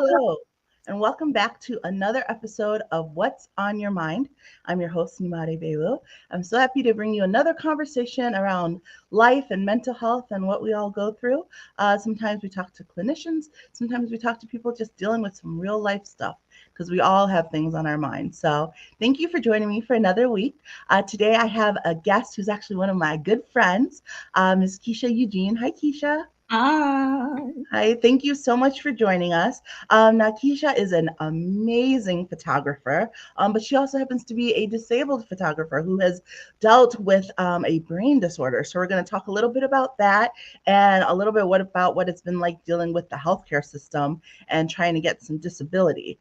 Hello, and welcome back to another episode of What's on Your Mind. I'm your host, Nyemade. I'm so happy to bring you another conversation around life and mental health and what we all go through. Sometimes we talk to clinicians, sometimes we talk to people just dealing with some real life stuff because we all have things on our mind. So, thank you for joining me for another week. Today, I have a guest who's actually one of my good friends, Ms. Keshia Eugene. Hi, Keshia. Hi. Hi, thank you so much for joining us. Now, Keisha is an amazing photographer, but she also happens to be a disabled photographer who has dealt with a brain disorder. So, we're going to talk a little bit about that and a little bit about what it's been like dealing with the healthcare system and trying to get some disability.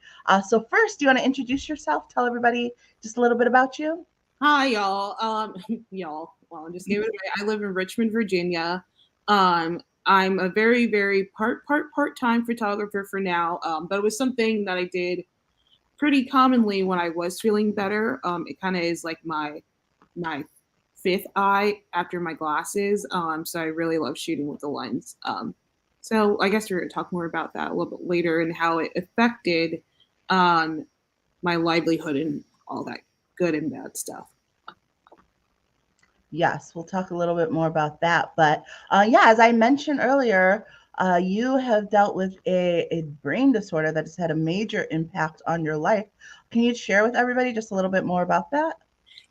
So, first, do you want to introduce yourself? Tell everybody just a little bit about you. Hi, y'all. Y'all. Well, I just gave it away. I live in Richmond, Virginia. I'm a very, very part-time photographer for now. But it was something that I did pretty commonly when I was feeling better. It kind of is like my fifth eye after my glasses. So I really love shooting with the lens. So I guess we're gonna talk more about that a little bit later and how it affected um my livelihood and all that good and bad stuff. Yes, we'll talk a little bit more about that. But yeah, as I mentioned earlier, you have dealt with a brain disorder that has had a major impact on your life. Can you share with everybody just a little bit more about that?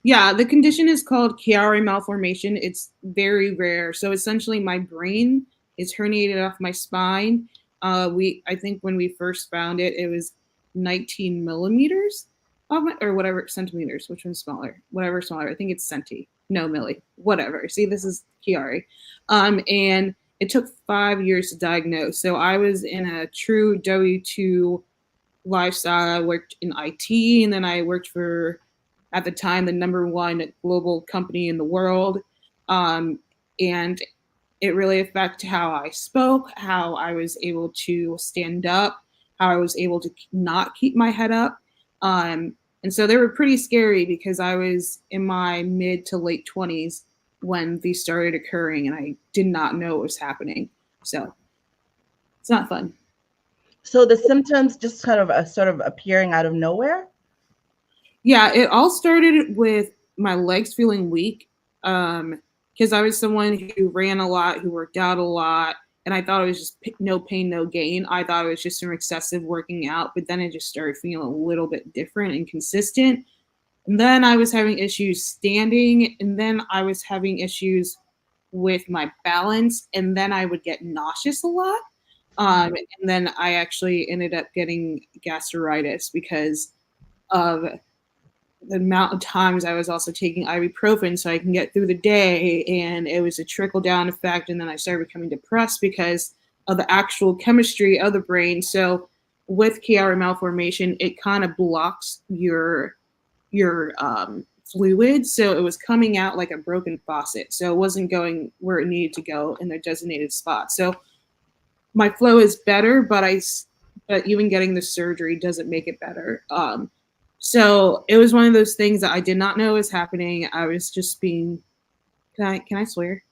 Yeah, the condition is called Chiari malformation. It's very rare. So essentially, my brain is herniated off my spine. I think when we first found it, it was 19 millimeters or whatever centimeters. Which one's smaller? Whatever smaller. I think it's centi. No, milli. Whatever. See, this is Chiari, and it took 5 years to diagnose. So I was in a true W-2 lifestyle. I worked in IT, and then I worked for, at the time, the number one global company in the world. And it really affected how I spoke, how I was able to stand up, how I was able to not keep my head up. And so they were pretty scary because I was in my mid to late 20s when these started occurring and I did not know what was happening. So it's not fun. So the symptoms just kind of sort of appearing out of nowhere. Yeah, it all started with my legs feeling weak. Because I was someone who ran a lot, who worked out a lot, and I thought it was just no pain, no gain. I thought it was just from excessive working out, but then it just started feeling a little bit different and consistent. And then I was having issues standing, and then I was having issues with my balance, and then I would get nauseous a lot. And then I actually ended up getting gastritis because of the amount of times I was also taking ibuprofen so I can get through the day, and it was a trickle down effect. And then I started becoming depressed because of the actual chemistry of the brain. So with Chiari malformation, it kind of blocks your fluid, so it was coming out like a broken faucet. So it wasn't going where it needed to go in their designated spot. So my flow is better, but even getting the surgery doesn't make it better. So it was one of those things that I did not know was happening. I was just being, can I swear?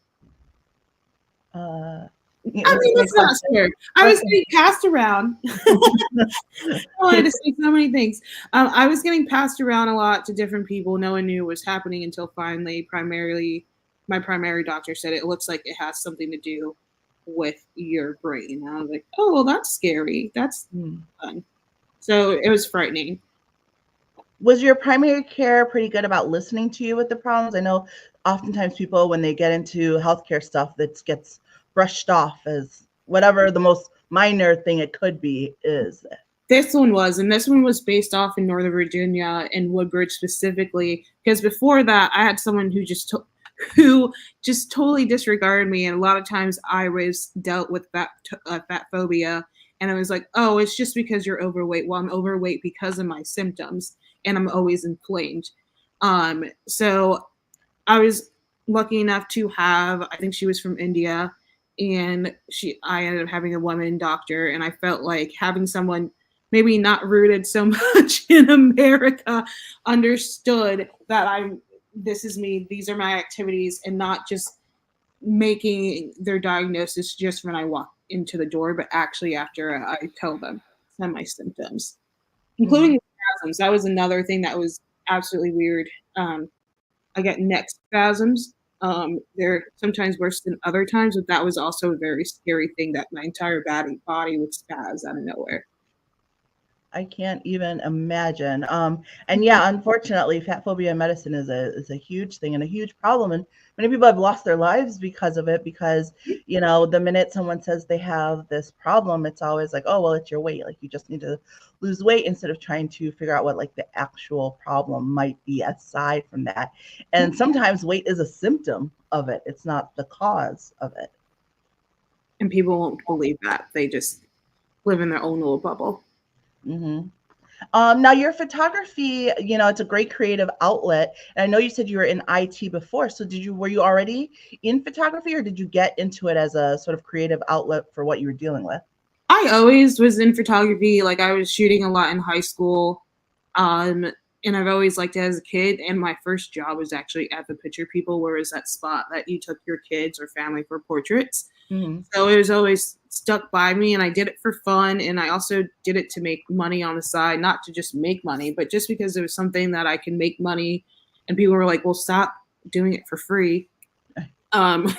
Uh, I it's a mean, great let's not question. swear. I was Okay. getting passed around. I wanted to say so many things. I was getting passed around a lot to different people. No one knew what was happening until finally, my primary doctor said it looks like it has something to do with your brain. And I was like, oh, well, that's scary. That's Hmm. fun. So it was frightening. Was your primary care pretty good about listening to you with the problems? I know oftentimes people, when they get into healthcare stuff, that gets brushed off as whatever the most minor thing it could be is. And this one was based off in Northern Virginia and Woodbridge specifically. Because before that, I had someone who just totally disregarded me, and a lot of times I was dealt with fat phobia, and I was like, oh, it's just because you're overweight. Well, I'm overweight because of my symptoms, and I'm always inflamed. So I was lucky enough to have, I think she was from India, and I ended up having a woman doctor, and I felt like having someone maybe not rooted so much in America understood that this is me, these are my activities, and not just making their diagnosis just when I walk into the door, but actually after I tell them. my symptoms, Mm. including spasms. That was another thing that was absolutely weird. I get neck spasms. They're sometimes worse than other times, but that was also a very scary thing that my entire body would spaz out of nowhere. I can't even imagine. And yeah, unfortunately, fat phobia in medicine is a huge thing and a huge problem, and many people have lost their lives because of it. Because the minute someone says they have this problem, it's always like, oh well, it's your weight. Like you just need to lose weight instead of trying to figure out what like the actual problem might be aside from that. And sometimes weight is a symptom of it. It's not the cause of it. And people won't believe that. They just live in their own little bubble. Hmm. Now your photography, it's a great creative outlet. And I know you said you were in IT before. So were you already in photography or did you get into it as a sort of creative outlet for what you were dealing with? I always was in photography. Like I was shooting a lot in high school. Um, and I've always liked it as a kid. And my first job was actually at the Picture People, where it was that spot that you took your kids or family for portraits. Hmm. So it was always stuck by me, and I did it for fun. And I also did it to make money on the side, not to just make money, but just because it was something that I can make money. And people were like, well, stop doing it for free. Um,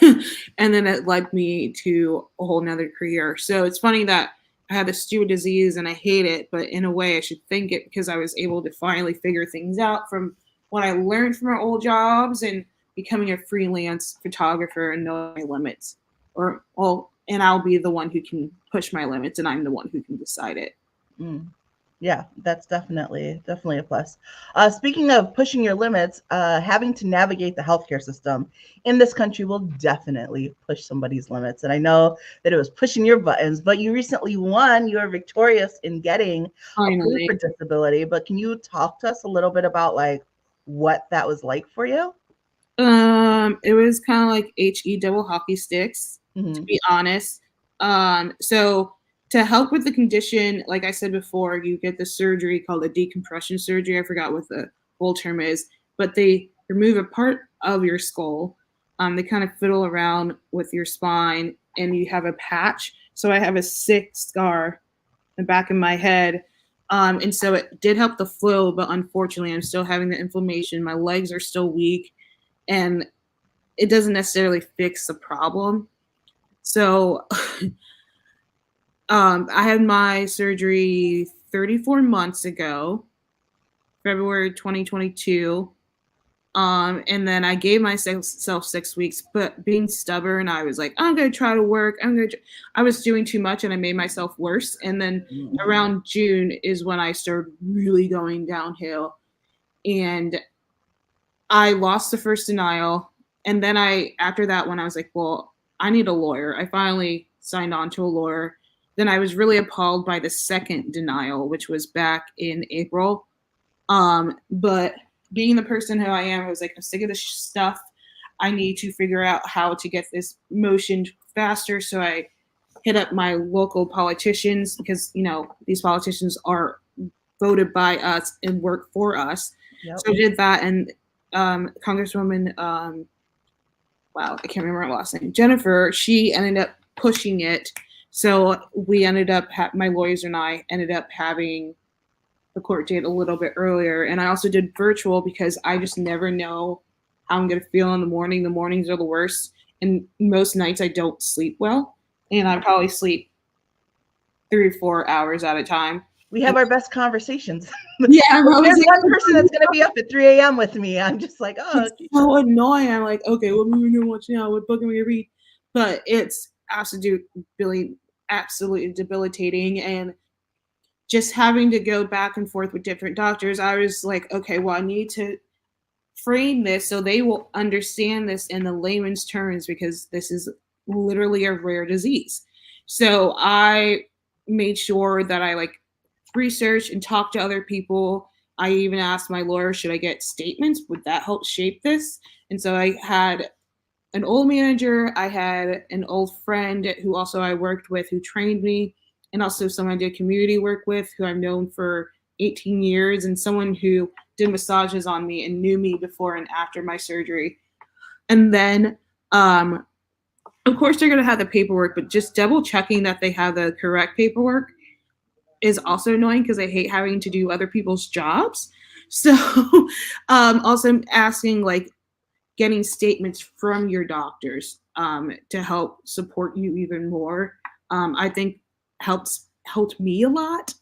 and then it led me to a whole nother career. So it's funny that I had this stupid disease and I hate it, but in a way I should thank it because I was able to finally figure things out from what I learned from my old jobs and becoming a freelance photographer and knowing my limits. And I'll be the one who can push my limits and I'm the one who can decide it. Mm. Yeah, that's definitely a plus. Speaking of pushing your limits, having to navigate the healthcare system in this country will definitely push somebody's limits. And I know that it was pushing your buttons, but you recently won. You were victorious in getting approved Finally. for disability. But can you talk to us a little bit about like what that was like for you? It was kind of like HE double hockey sticks, to Hmm. be honest. So to help with the condition, like I said before, you get the surgery called a decompression surgery. I forgot what the full term is, but they remove a part of your skull. They kind of fiddle around with your spine, and you have a patch. So I have a sick scar in the back of my head. And so it did help the flow, but unfortunately, I'm still having the inflammation. My legs are still weak, and it doesn't necessarily fix the problem. So I had my surgery 34 months ago, February 2022. And then I gave myself 6 weeks, but being stubborn, I was like, I'm going to try to work. I was doing too much and I made myself worse. And then around June is when I started really going downhill. And I lost the first denial. And then after that one, I was like, well, I need a lawyer. I finally signed on to a lawyer. Then I was really appalled by the second denial, which was back in April. But being the person who I am, I was like, I'm sick of this stuff. I need to figure out how to get this motion faster. So I hit up my local politicians because, these politicians are voted by us and work for us. Yep. So I did that. And Congresswoman, wow, I can't remember her last name, Jennifer, she ended up pushing it. So we ended up, my lawyers and I ended up having the court date a little bit earlier. And I also did virtual because I just never know how I'm going to feel in the morning. The mornings are the worst. And most nights I don't sleep well. And I probably sleep 3 or 4 hours at a time. We have our best conversations. Yeah, I'm If always there's like, one person that's going to be up at 3 a.m. with me, I'm just like, oh, it's so annoying. I'm like, okay, what are we gonna watch now? What book am we gonna read? But it's absolutely debilitating, and just having to go back and forth with different doctors. I was like, okay, well, I need to frame this so they will understand this in the layman's terms because this is literally a rare disease. So I made sure that I research and talk to other people. I even asked my lawyer, should I get statements? Would that help shape this? And so I had an old manager, I had an old friend who also I worked with who trained me, and also someone I did community work with who I've known for 18 years, and someone who did massages on me and knew me before and after my surgery. And then, of course, they're going to have the paperwork, but just double checking that they have the correct paperwork. is also annoying because I hate having to do other people's jobs. So also asking like getting statements from your doctors to help support you even more. I think helped me a lot,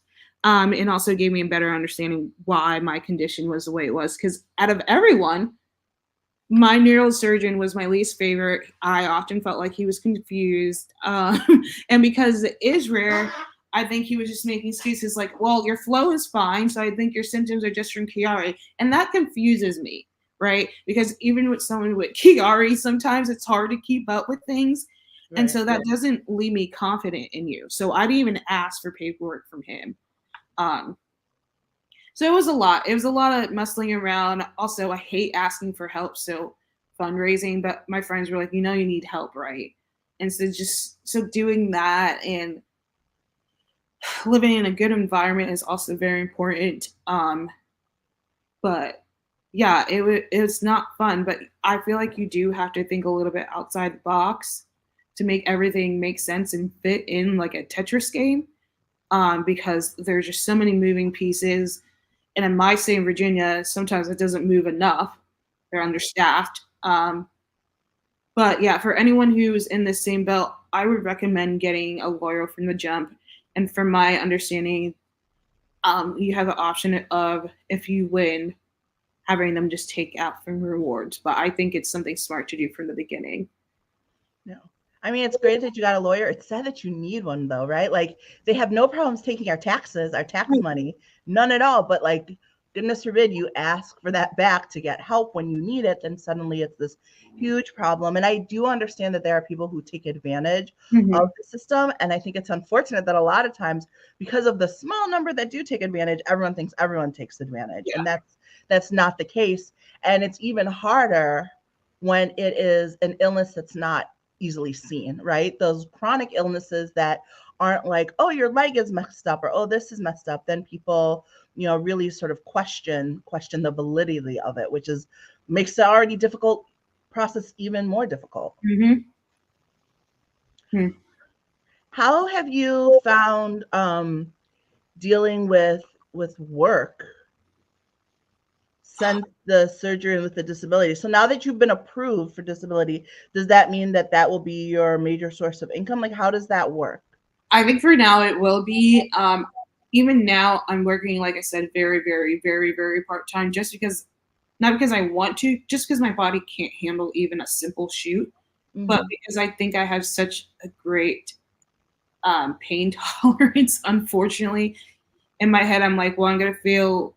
and also gave me a better understanding why my condition was the way it was. Because out of everyone, my neurosurgeon was my least favorite. I often felt like he was confused, and because it is rare, I think he was just making excuses like, "Well, your flow is fine, so I think your symptoms are just from Chiari," and that confuses me, right? Because even with someone with Chiari, sometimes it's hard to keep up with things, and Right. so that doesn't leave me confident in you. So I didn't even ask for paperwork from him. Um, so it was a lot. It was a lot of muscling around. Also, I hate asking for help. So fundraising, but my friends were like, you know, you need help, right? And so just so doing that and living in a good environment is also very important. But yeah, it's not fun. But I feel like you do have to think a little bit outside the box to make everything make sense and fit in like a Tetris game. Because there's just so many moving pieces. And in my state in Virginia, sometimes it doesn't move enough. They're understaffed. But yeah, for anyone who's in the same boat, I would recommend getting a lawyer from the jump. And from my understanding, you have the option of, if you win, having them just take out from rewards. But I think it's something smart to do from the beginning. No. I mean, it's great that you got a lawyer. It's sad that you need one though, right? Like they have no problems taking our taxes, our tax money, none at all. But like, goodness forbid you ask for that back to get help when you need it, then suddenly it's this huge problem. And I do understand that there are people who take advantage Mm-hmm. of the system. And I think it's unfortunate that a lot of times, because of the small number that do take advantage, everyone thinks everyone takes advantage. Yeah. And that's not the case. And it's even harder when it is an illness that's not easily seen, right? Those chronic illnesses that aren't like, oh, your leg is messed up or oh, this is messed up, then people, really sort of question the validity of it, which is makes the already difficult process even more difficult. Mm-hmm. How have you found dealing with work since the surgery and with the disability? So now that you've been approved for disability, does that mean that that will be your major source of income? Like, how does that work? I think for now it will be. Even now, I'm working, like I said, very, very, very, very part time, just because, not because I want to, just because my body can't handle even a simple shoot, but Mm-hmm. because I think I have such a great pain tolerance. Unfortunately, in my head, I'm like, well, I'm gonna feel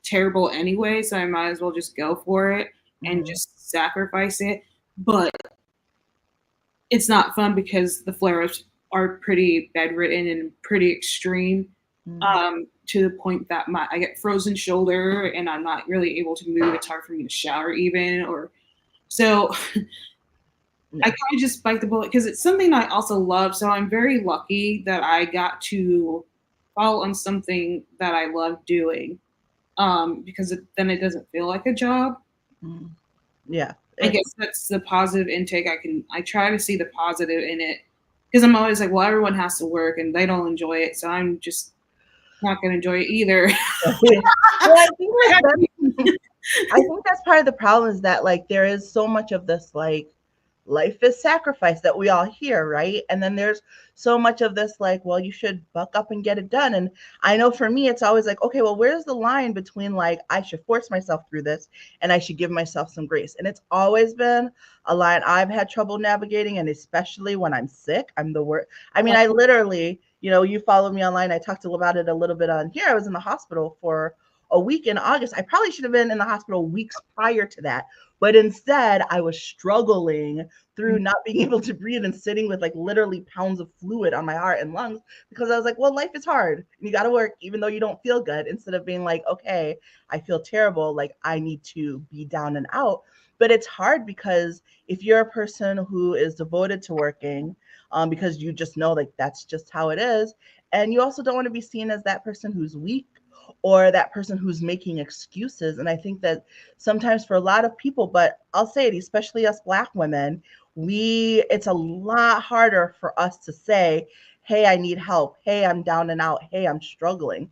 terrible anyway, so I might as well just go for it and Mm-hmm. just sacrifice it. But it's not fun because the flare-ups are pretty bedridden and pretty extreme, Mm-hmm. to the point that I get frozen shoulder and I'm not really able to move. It's hard for me to shower even, or so I Yeah. kind of just bite the bullet because it's something I also love. So I'm very lucky that I got to follow on something that I love doing, because then it doesn't feel like a job. Mm-hmm. Yeah. I It's guess that's the positive intake. I try to see the positive in it because I'm always like, well, everyone has to work and they don't enjoy it, so I'm just not going to enjoy it either. well, I think like that's I think that's part of the problem is that like there is so much of this like life is sacrifice that we all hear, right? And then there's so much of this like, well, you should buck up and get it done. And I know for me, it's always like, okay, well, where's the line between like I should force myself through this and I should give myself some grace? And it's always been a line I've had trouble navigating, and especially when I'm sick, I'm the worst. I mean, I literally, you follow me online. I talked about it a little bit on here. I was in the hospital for a week in August. I probably should have been in the hospital weeks prior to that. But instead, I was struggling through not being able to breathe and sitting with like literally pounds of fluid on my heart and lungs because I was like, well, life is hard and you got to work even though you don't feel good, instead of being like, okay, I feel terrible. Like I need to be down and out. But it's hard because if you're a person who is devoted to working, because you just know like that's just how it is, and you also don't want to be seen as that person who's weak or that person who's making excuses. And I think that sometimes for a lot of people, but I'll say it, especially us Black women, it's a lot harder for us to say, hey, I need help. Hey, I'm down and out. Hey, I'm struggling.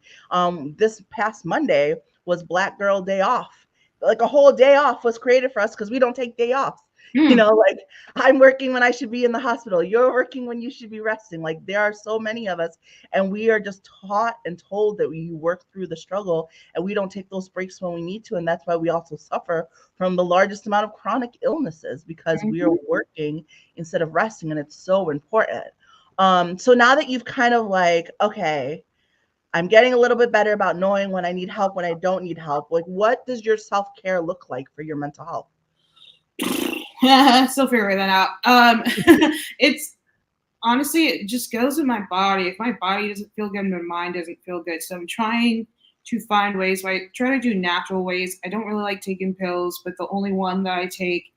This past Monday was Black Girl Day off. Like a whole day off was created for us because we don't take day offs. You Mm. know, like I'm working when I should be in the hospital. You're working when you should be resting. Like there are so many of us, and we are just taught and told that we work through the struggle and we don't take those breaks when we need to. And that's why we also suffer from the largest amount of chronic illnesses because we are Mhm. working instead of resting. And it's so important. So now that you've kind of like, okay, I'm getting a little bit better about knowing when I need help, when I don't need help. Like, what does your self care look like for your mental health? Still figuring that out. It's honestly, it just goes with my body. If my body doesn't feel good, my mind doesn't feel good. So I'm trying to find ways. I try to do natural ways. I don't really like taking pills, but the only one that I take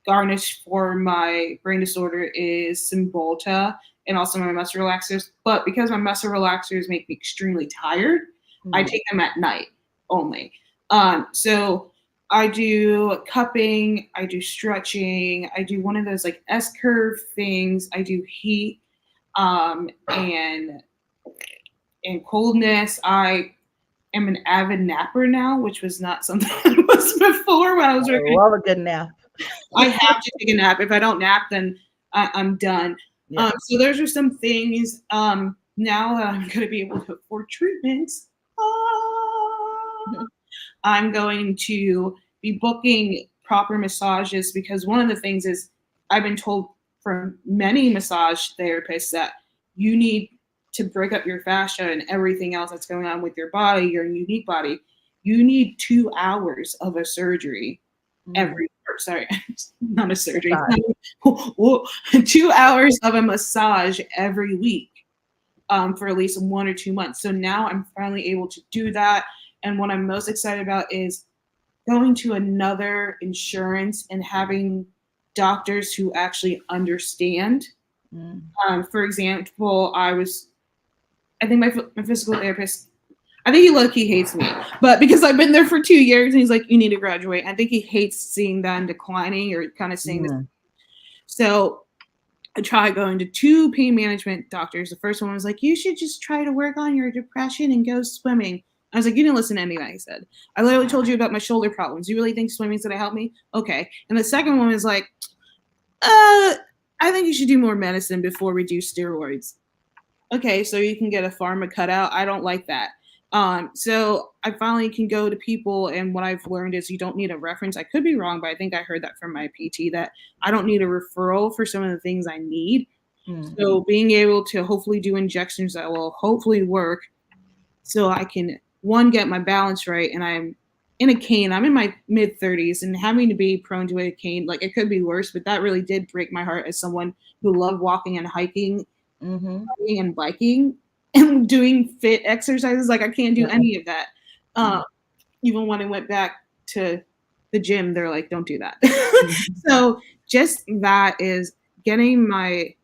garnish for my brain disorder is Cymbalta and also my muscle relaxers. But because my muscle relaxers make me extremely tired, I Mm, take them at night only. So I do cupping, I do stretching, I do one of those like S curve things, I do heat, and coldness. I am an avid napper now, which was not something I was before when I was I working. love a good nap. I have to take a nap. If I don't nap, then I'm done. Yeah. So those are some things. Now that I'm going to be able to afford treatments, I'm going to be booking proper massages because one of the things is I've been told from many massage therapists that you need to break up your fascia and everything else that's going on with your body, your unique body. You need 2 hours of a surgery Mm, every or sorry, not a surgery. massage. 2 hours of a massage every week for at least 1 or 2 months. So now I'm finally able to do that. And what I'm most excited about is going to another insurance and having doctors who actually understand. Mm, For example, I think my physical therapist, I think he low key hates me, but because I've been there for 2 years and he's like, you need to graduate. I think he hates seeing that I'm declining or kind of seeing this. mm, So I tried going to two pain management doctors. The first one was like, you should just try to work on your depression and go swimming. I was like, you didn't listen to anything I said. I literally told you about my shoulder problems. You really think swimming's gonna help me? Okay. And the second one was like, I think you should do more medicine before we do steroids. Okay, so you can get a pharma cutout. I don't like that. So I finally can go to people, and what I've learned is you don't need a reference. I could be wrong, but I think I heard that from my PT that I don't need a referral for some of the things I need. mm. So being able to hopefully do injections that will hopefully work, so I can one get my balance right, and I'm in a cane. I'm in my mid 30s, and having to be prone to a cane, like it could be worse, but that really did break my heart as someone who loved walking and hiking Mm-hmm. and biking and doing fit exercises. Like I can't do Yeah. any of that. Mm, Uh, Even when I went back to the gym, they're like, "Don't do that." mhm. So just that is getting my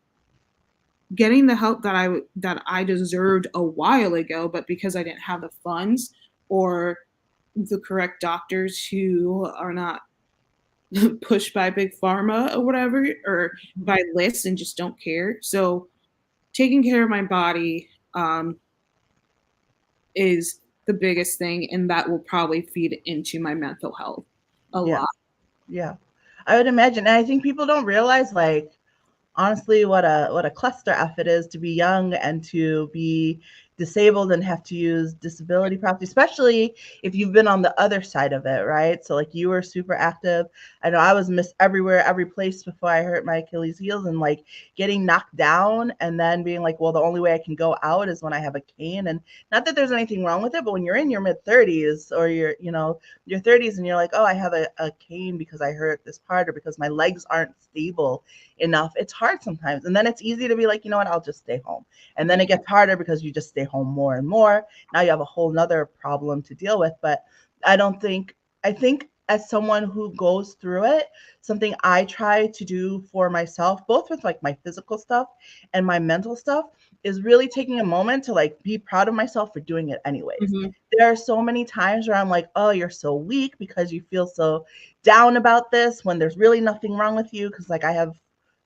getting the help that I deserved a while ago, but because I didn't have the funds or the correct doctors who are not pushed by big pharma or whatever or by lists and just don't care. So taking care of my body is the biggest thing, and that will probably feed into my mental health a Yeah. lot. Yeah. I would imagine. And I think people don't realize, like, honestly, what a cluster F it is to be young and to be disabled and have to use disability property, especially if you've been on the other side of it, right? So like you were super active. I know I was missed everywhere, every place before I hurt my Achilles heels and like getting knocked down and then being like, well, the only way I can go out is when I have a cane. And not that there's anything wrong with it, but when you're in your mid 30s or you're, your 30s and you're like, oh, I have a cane because I hurt this part or because my legs aren't stable enough, it's hard sometimes. And then it's easy to be like, you know what, I'll just stay home. And then it gets harder because you just stay home more and more. Now you have a whole nother problem to deal with. But I don't think, I think as someone who goes through it, something I try to do for myself, both with like my physical stuff and my mental stuff, is really taking a moment to like be proud of myself for doing it anyways. Mhm. There are so many times where I'm like, oh, you're so weak because you feel so down about this when there's really nothing wrong with you. Cause like I have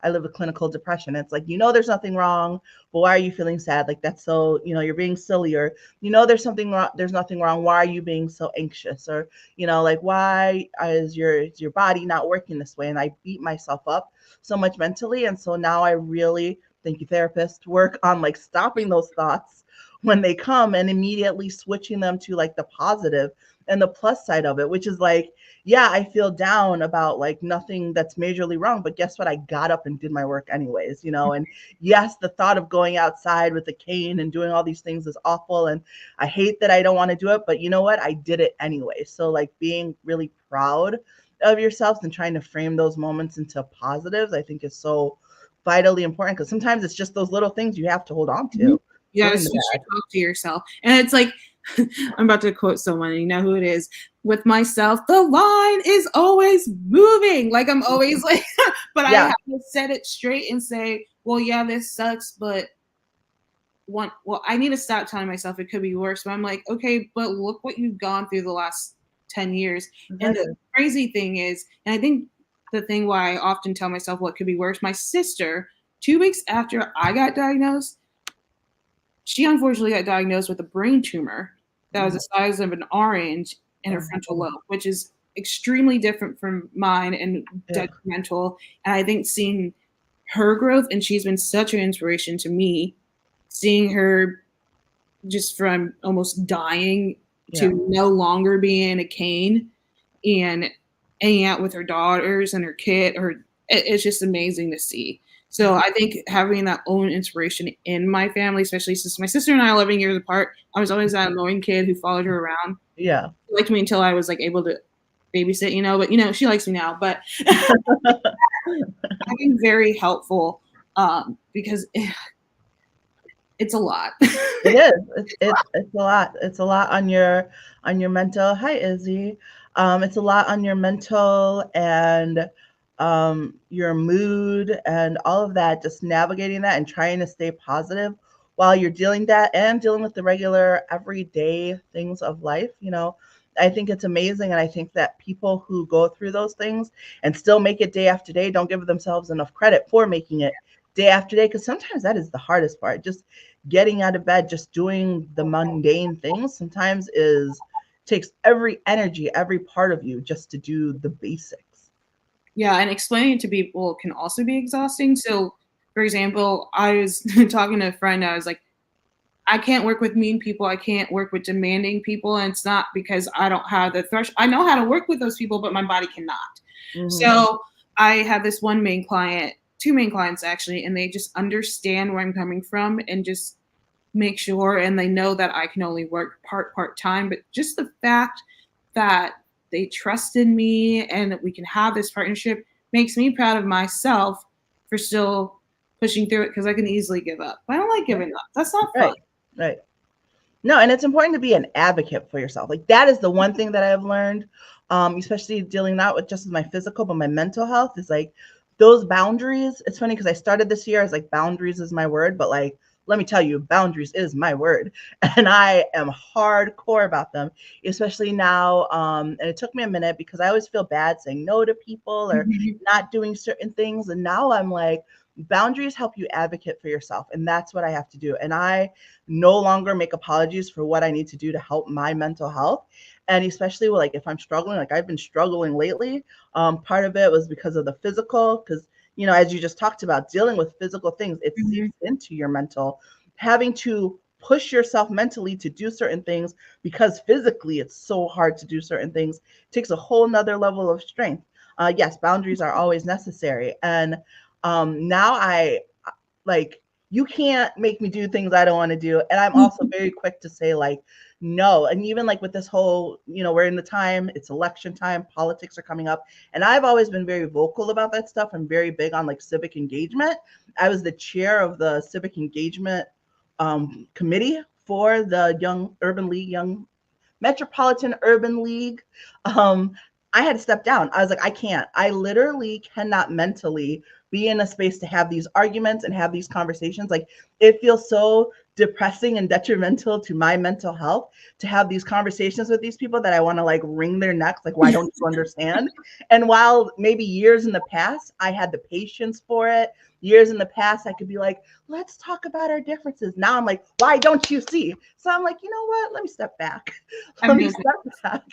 I live with clinical depression. It's like, there's nothing wrong, but why are you feeling sad? Like, that's so, you're being silly, or, there's something wrong. There's nothing wrong. Why are you being so anxious? Or, like, why is your body not working this way? And I beat myself up so much mentally. And so now I really, thank you, therapist, work on like stopping those thoughts when they come and immediately switching them to like the positive and the plus side of it, which is like, yeah, I feel down about like nothing that's majorly wrong, but guess what? I got up and did my work anyways, and yes, the thought of going outside with a cane and doing all these things is awful. And I hate that I don't want to do it, but you know what? I did it anyway. So like being really proud of yourselves and trying to frame those moments into positives, I think is so vitally important, because sometimes it's just those little things you have to hold on Mhm. to You gotta during the switch bad. your talk to yourself. And it's like, I'm about to quote someone, you know who it is. With myself, the line is always moving. Like I'm always like, but I Yeah, have to set it straight and say, well, yeah, this sucks, but I need to stop telling myself it could be worse. But I'm like, okay, but look what you've gone through the last 10 years. And the exactly. crazy thing is, and I think the thing why I often tell myself what could be worse, my sister, 2 weeks after I got diagnosed, she unfortunately got diagnosed with a brain tumor that was the size of an orange in her Oh my frontal goodness. lobe, which is extremely different from mine and Yeah. detrimental. And I think seeing her growth, and she's been such an inspiration to me, seeing her just from almost dying Yeah. to no longer being in a cane and hanging out with her daughters and her kid, it's just amazing to see. So I think having that own inspiration in my family, especially since my sister and I are 11 years apart, I was always that annoying kid who followed her around. Yeah. She liked me until I was like able to babysit, but she likes me now. But I've been very helpful because it's a lot. It is. It's a lot. It's a lot on your mental. Hi, Izzy. It's a lot on your mental and your mood and all of that. Just navigating that and trying to stay positive while you're dealing that and dealing with the regular everyday things of life. I think it's amazing, and I think that people who go through those things and still make it day after day don't give themselves enough credit for making it day after day, because sometimes that is the hardest part. Just getting out of bed, just doing the mundane things sometimes is takes every energy, every part of you just to do the basics. Yeah, and explaining it to people can also be exhausting. So, for example, I was talking to a friend. I was like, I can't work with mean people. I can't work with demanding people. And it's not because I don't have the threshold. I know how to work with those people, but my body cannot. Hmm. So I have this one main client, two main clients actually, and they just understand where I'm coming from and just make sure, and they know that I can only work part time. But just the fact that they trusted me and that we can have this partnership makes me proud of myself for still pushing through it, because I can easily give up. But I don't like giving up. That's not fun. Right, right. No, and it's important to be an advocate for yourself. Like that is the one thing that I've learned, especially dealing not with just with my physical, but my mental health is like those boundaries. It's funny because I started this year as like boundaries is my word, but like let me tell you, boundaries is my word, and I am hardcore about them, especially now. And it took me a minute because I always feel bad saying no to people or Mhm. not doing certain things, and now I'm like, boundaries help you advocate for yourself, and that's what I have to do. And I no longer make apologies for what I need to do to help my mental health. And especially like if I'm struggling, like I've been struggling lately. Part of it was because of the physical, because as you just talked about, dealing with physical things, it Mhm. seeps into your mental, having to push yourself mentally to do certain things because physically it's so hard to do certain things, takes a whole nother level of strength. Yes, boundaries are always necessary. And now I like, you can't make me do things I don't want to do. And I'm also very quick to say like no. And even like with this whole, we're in the time, it's election time, politics are coming up. And I've always been very vocal about that stuff. I'm very big on like civic engagement. I was the chair of the civic engagement committee for the Young Urban League, Young Metropolitan Urban League. I had to step down. I was like, I can't. I literally cannot mentally be in a space to have these arguments and have these conversations. Like, it feels so depressing and detrimental to my mental health to have these conversations with these people that I want to like wring their necks, like, why don't you understand? And while maybe years in the past I had the patience for it, years in the past I could be like, let's talk about our differences. Now I'm like, why don't you see? So I'm like, you know what? Let me step back. Let I'm me the step back,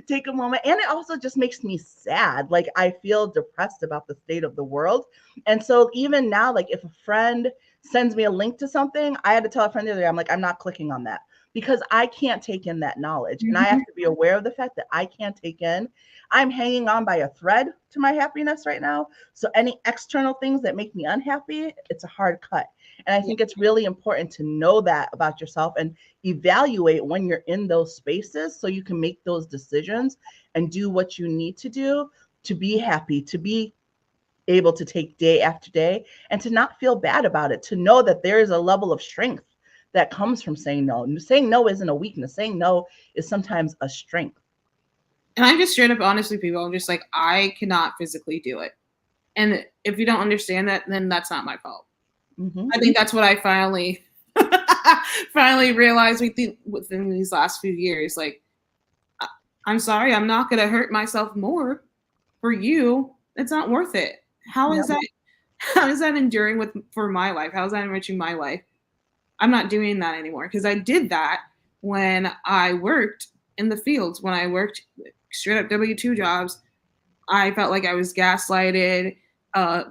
take a moment. And it also just makes me sad. Like, I feel depressed about the state of the world. And so even now, like, if a friend sends me a link to something, I had to tell a friend the other day, I'm like, I'm not clicking on that because I can't take in that knowledge. And I have Mhm. to be aware of the fact that I can't take in. I'm hanging on by a thread to my happiness right now. So any external things that make me unhappy, it's a hard cut. And I Yeah. think it's really important to know that about yourself and evaluate when you're in those spaces so you can make those decisions and do what you need to do to be happy, to be able to take day after day and to not feel bad about it, to know that there is a level of strength that comes from saying no. Saying no isn't a weakness. Saying no is sometimes a strength. And I'm just straight up honest with people. I'm just like, I cannot physically do it. And if you don't understand that, then that's not my fault. Mm-hmm. I think that's what I finally finally realized within these last few years. Like, I'm sorry, I'm not gonna hurt myself more for you. It's not worth it. How is Yep. that how is that enduring with for my life? How is that enriching my life? I'm not doing that anymore because I did that when I worked in the fields, when I worked straight up W-2 jobs. I felt like I was gaslighted, uh,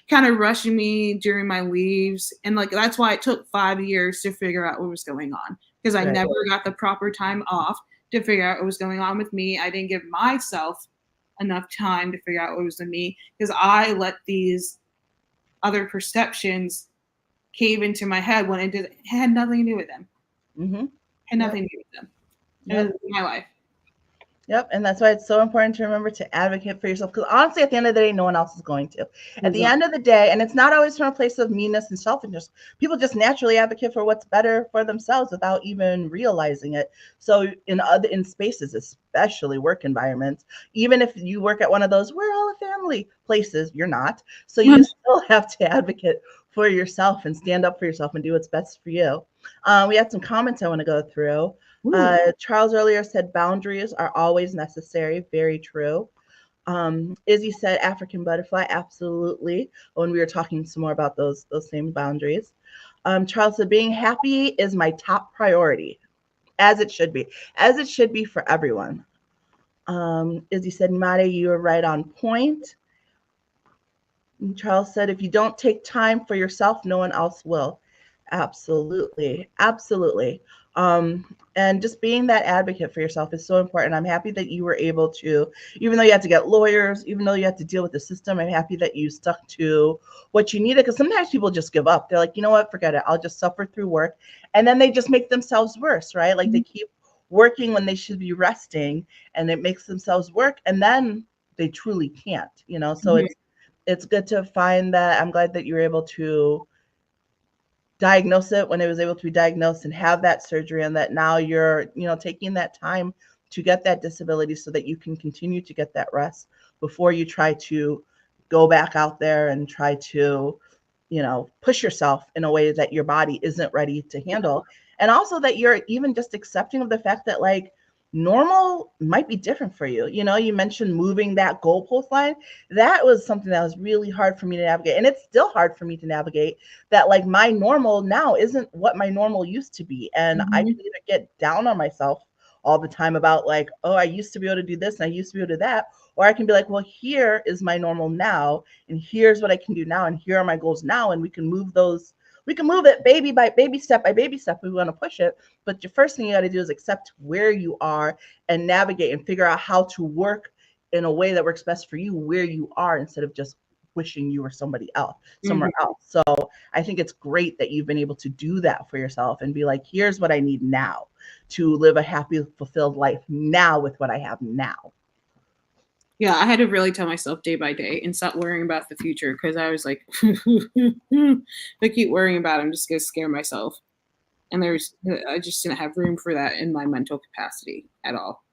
kind of rushing me during my leaves. And like that's why it took 5 years to figure out what was going on because I Right. never got the proper time off to figure out what was going on with me. I didn't give myself enough time to figure out what was with me because I let these other perceptions cave into my head when it had nothing to do with them. Mm-hmm. Had Yep. nothing to do with them. It Yep. was my life. Yep. And that's why it's so important to remember to advocate for yourself. Because honestly, at the end of the day, no one else is going to. At the end of the day, and it's not always from a place of meanness and selfishness, people just naturally advocate for what's better for themselves without even realizing it. So in spaces, especially work environments, even if you work at one of those we're all a family places, you're not. So you still have to advocate for yourself and stand up for yourself and do what's best for you. We had some comments I want to go through. Ooh. Charles earlier said boundaries are always necessary. Very true. Izzy said African butterfly. Absolutely. When we were talking some more about those same boundaries. Charles said being happy is my top priority, as it should be for everyone. Izzy said, Nyemade, you are right on point. And Charles said, if you don't take time for yourself, no one else will. Absolutely. Absolutely. And just being that advocate for yourself is so important. I'm happy that you were able to, even though you had to get lawyers, even though you had to deal with the system, I'm happy that you stuck to what you needed. Because sometimes people just give up. They're like, you know what, forget it. I'll just suffer through work. And then they just make themselves worse, right? Like they keep working when they should be resting and it makes themselves work. And then they truly can't. So Mhm. it's good to find that. I'm glad that you were able to diagnose it when it was able to be diagnosed and have that surgery, and that now you're taking that time to get that disability so that you can continue to get that rest before you try to go back out there and try to push yourself in a way that your body isn't ready to handle. And also that you're even just accepting of the fact that like normal might be different for you. You mentioned moving that goalpost line. That was something that was really hard for me to navigate. And it's still hard for me to navigate that like my normal now isn't what my normal used to be. And I can Mhm. either get down on myself all the time about like, oh, I used to be able to do this and I used to be able to do that. Or I can be like, well, here is my normal now, and here's what I can do now, and here are my goals now, and we can move it baby step by baby step. We want to push it, but the first thing you got to do is accept where you are and navigate and figure out how to work in a way that works best for you where you are instead of just wishing you were somewhere Mhm. else. So I think it's great that you've been able to do that for yourself and be like, here's what I need now to live a happy, fulfilled life now with what I have now. Yeah, I had to really tell myself day by day and stop worrying about the future because I was like, if I keep worrying about it, I'm just gonna scare myself. And I just didn't have room for that in my mental capacity at all.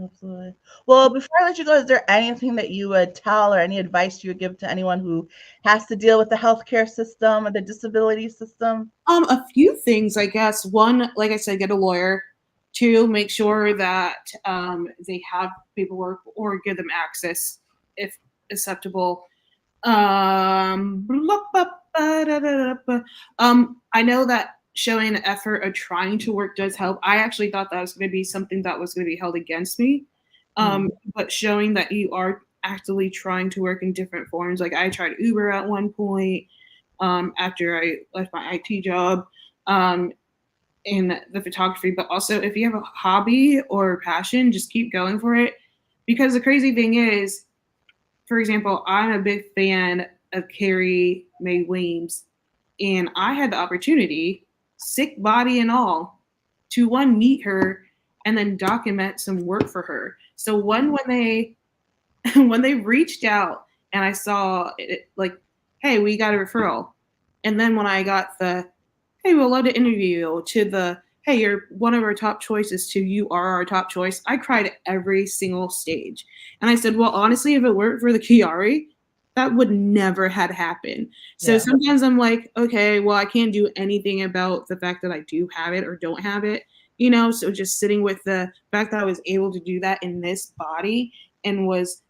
Absolutely. Well, before I let you go, is there anything that you would tell or any advice you would give to anyone who has to deal with the healthcare system or the disability system? A few things, I guess. One, like I said, get a lawyer. Two, make sure that they have paperwork or give them access if acceptable. Blah, blah, blah, da, da, da, da. I know that showing an effort of trying to work does help. I actually thought that was going to be something that was going to be held against me. Mm. But showing that you are actively trying to work in different forms. Like I tried Uber at one point after I left my IT job in the photography. But also, if you have a hobby or passion, just keep going for it. Because the crazy thing is, for example, I'm a big fan of Carrie Mae Weems, and I had the opportunity, sick body and all, to one meet her and then document some work for her. So when they when they reached out and I saw it, like, hey, we got a referral, and then when I got the hey, we'll love to interview you, to the hey, you're one of our top choices, to you are our top choice, I cried at every single stage. And I said, well, honestly, if it weren't for the Kiari, that would never had happened. So Yeah. sometimes I'm like, okay, well, I can't do anything about the fact that I do have it or don't have it, you know? So just sitting with the fact that I was able to do that in this body and was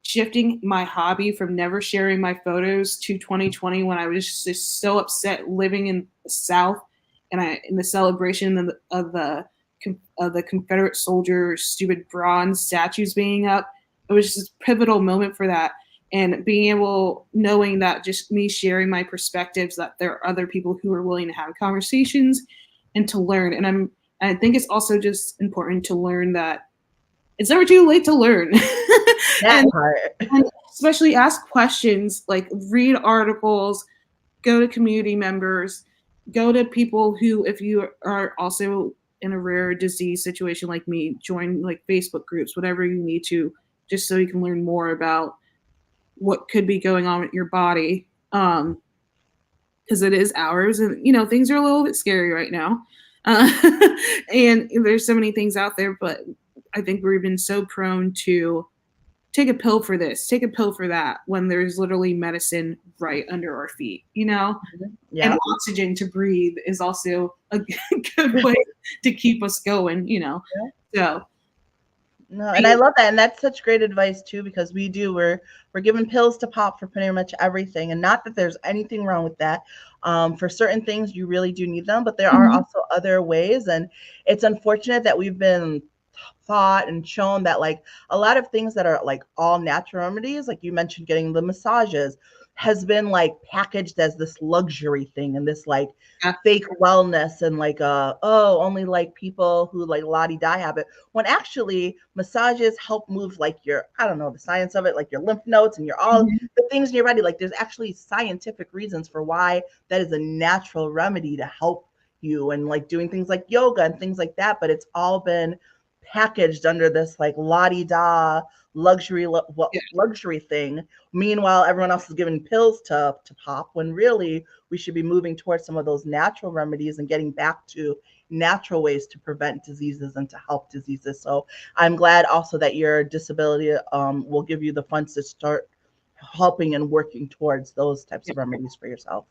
shifting my hobby from never sharing my photos to 2020 when I was just so upset living in the South and I in the celebration of the Confederate soldiers stupid bronze statues being up. It was just a pivotal moment for that. And being able, knowing that just me sharing my perspectives, that there are other people who are willing to have conversations and to learn. I think it's also just important to learn that it's never too late to learn. That and, part. and especially ask questions, like read articles, go to community members, go to people who, if you are also in a rare disease situation like me, join like Facebook groups, whatever you need to, just so you can learn more about what could be going on with your body. Because it is ours, and you know things are a little bit scary right now, uh, and there's so many things out there. But I think we've been so prone to take a pill for this, take a pill for that, when there's literally medicine right under our feet, you know? And Yeah. oxygen to breathe is also a good way to keep us going, you know? So, No, and I love that, and that's such great advice too, because we're given pills to pop for pretty much everything, and not that there's anything wrong with that. For certain things, you really do need them, but there are mhm, also other ways, and it's unfortunate that we've been thought and shown that like a lot of things that are like all natural remedies, like you mentioned, getting the massages, has been like packaged as this luxury thing and this like yeah, fake wellness and like oh only like people who like la di da have it, when actually massages help move like your, I don't know the science of it, like your lymph nodes and your all mhm, the things in your body, like there's actually scientific reasons for why that is a natural remedy to help you, and like doing things like yoga and things like that, but it's all been packaged under this like la di da yeah. luxury thing. Meanwhile, everyone else is given pills to pop, when really we should be moving towards some of those natural remedies and getting back to natural ways to prevent diseases and to help diseases. So I'm glad also that your disability will give you the funds to start helping and working towards those types of remedies for yourself.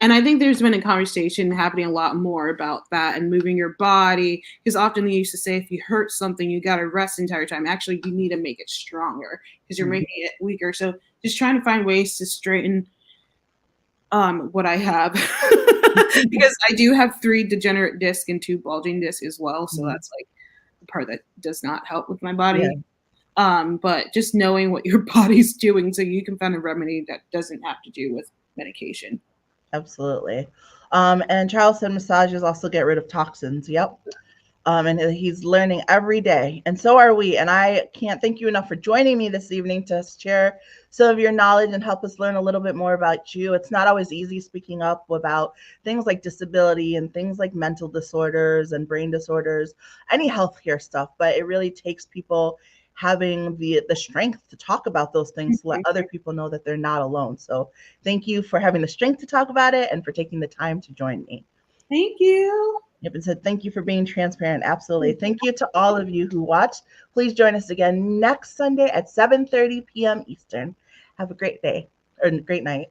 And I think there's been a conversation happening a lot more about that and moving your body. Because often they used to say if you hurt something, you got to rest the entire time. Actually, you need to make it stronger because you're Mm. making it weaker. So just trying to find ways to straighten what I have. Because I do have 3 degenerate discs and 2 bulging discs as well. So Mm. that's like the part that does not help with my Yeah, body. But just knowing what your body's doing so you can find a remedy that doesn't have to do with medication. absolutely. And Charles said massages also get rid of toxins. Yep. And he's learning every day, and so are we. And I can't thank you enough for joining me this evening to share some of your knowledge and help us learn a little bit more about you. It's not always easy speaking up about things like disability and things like mental disorders and brain disorders, any healthcare stuff, but it really takes people having the strength to talk about those things to let other people know that they're not alone. So thank you for having the strength to talk about it and for taking the time to join me. Thank you. Yep, and said thank you for being transparent. Absolutely. Thank you to all of you who watched. Please join us again next Sunday at 7:30 p.m. Eastern. Have a great day or great night.